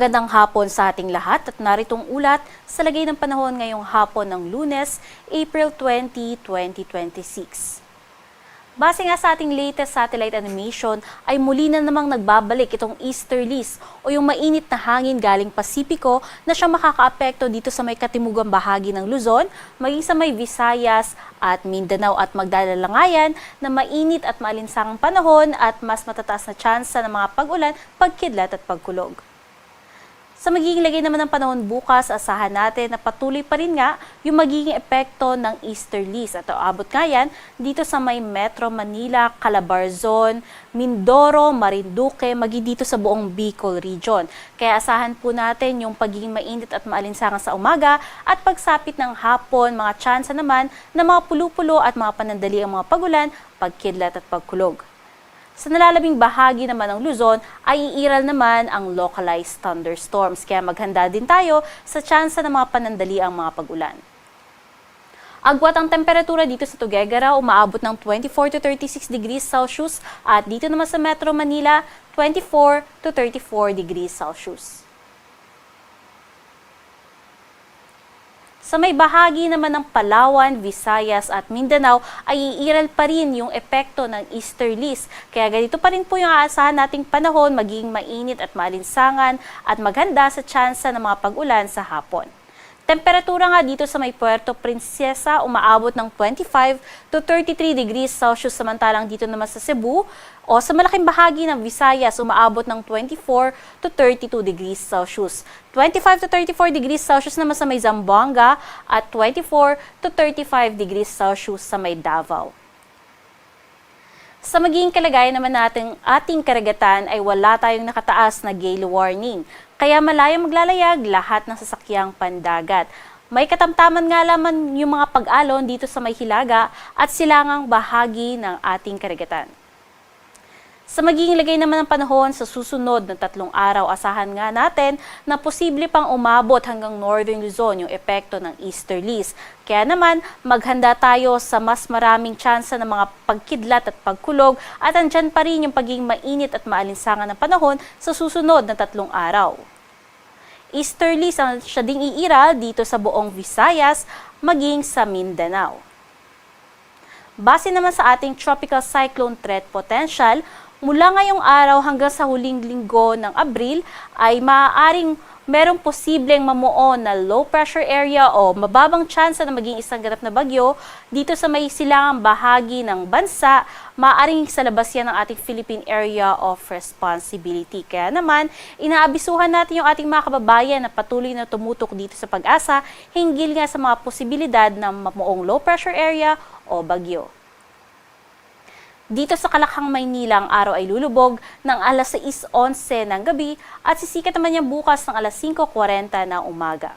Magandang hapon sa ating lahat at naritong ulat sa lagay ng panahon ngayong hapon ng Lunes, April 20, 2026. Base nga sa ating latest satellite animation ay muli na namang nagbabalik itong easterlies o yung mainit na hangin galing Pasipiko na siyang makakaapekto dito sa may katimugang bahagi ng Luzon, maging sa may Visayas at Mindanao at magdalalangayan na mainit at maalinsangang panahon at mas matataas na tsansa ng mga pag-ulan, pagkidlat at pagkulog. Sa magiging lagay naman ng panahon bukas, asahan natin na patuloy pa rin nga yung magiging epekto ng easterlies at aabot nga yan dito sa may Metro Manila, Calabarzon, Mindoro, Marinduque, maging dito sa buong Bicol region. Kaya asahan po natin yung pagiging mainit at maalinsangan sa umaga at pagsapit ng hapon, mga tsansa naman na mga pulupulo at mga panandali ang mga pagulan, pagkidlat at pagkulog. Sa nalalabing bahagi naman ng Luzon ay iiral naman ang localized thunderstorms, kaya maghanda din tayo sa tsansa ng mga panandali ang mga pag-ulan. Agwat ang temperatura dito sa Tuguegarao, umaabot ng 24 to 36 degrees Celsius at dito naman sa Metro Manila, 24 to 34 degrees Celsius. Sa may bahagi naman ng Palawan, Visayas at Mindanao ay iiral pa rin yung epekto ng easterlies. Kaya ganito pa rin po yung aasahan nating panahon, magiging mainit at maalinsangan at maghanda sa tsansa ng mga pag-ulan sa hapon. Temperatura nga dito sa may Puerto Princesa, umaabot ng 25 to 33 degrees Celsius, samantalang dito naman sa Cebu o sa malaking bahagi ng Visayas, umaabot ng 24 to 32 degrees Celsius. 25 to 34 degrees Celsius naman sa may Zamboanga at 24 to 35 degrees Celsius sa may Davao. Sa magiging kalagayan naman natin ating karagatan ay wala tayong nakataas na gale warning. Kaya malayang maglalayag lahat ng sasakyang pandagat. May katamtaman nga lamang yung mga pag-alon dito sa may Hilaga at silangang bahagi ng ating karagatan. Sa magiging lagay naman ng panahon sa susunod na 3 araw, asahan nga natin na posible pang umabot hanggang Northern Luzon yung epekto ng easterlies. Kaya naman, maghanda tayo sa mas maraming tsansa ng mga pagkidlat at pagkulog at andyan pa rin yung pagiging mainit at maalinsangan ng panahon sa susunod na 3 araw. Easterlies ang siya ding iiral dito sa buong Visayas, maging sa Mindanao. Base naman sa ating tropical cyclone threat potential, mula ngayong araw hanggang sa huling linggo ng Abril ay maaaring merong posibleng mamuo na low pressure area o mababang tsansa na maging isang ganap na bagyo dito sa may silangang bahagi ng bansa, maaaring sa labas yan ng ating Philippine Area of Responsibility. Kaya naman, inaabisuhan natin yung ating mga kababayan na patuloy na tumutok dito sa Pag-asa hinggil nga sa mga posibilidad ng mamuong low pressure area o bagyo. Dito sa Kalakhang, Maynila, ang araw ay lulubog ng alas 6:11 ng gabi at sisikat naman yan bukas ng alas 5:40 ng umaga.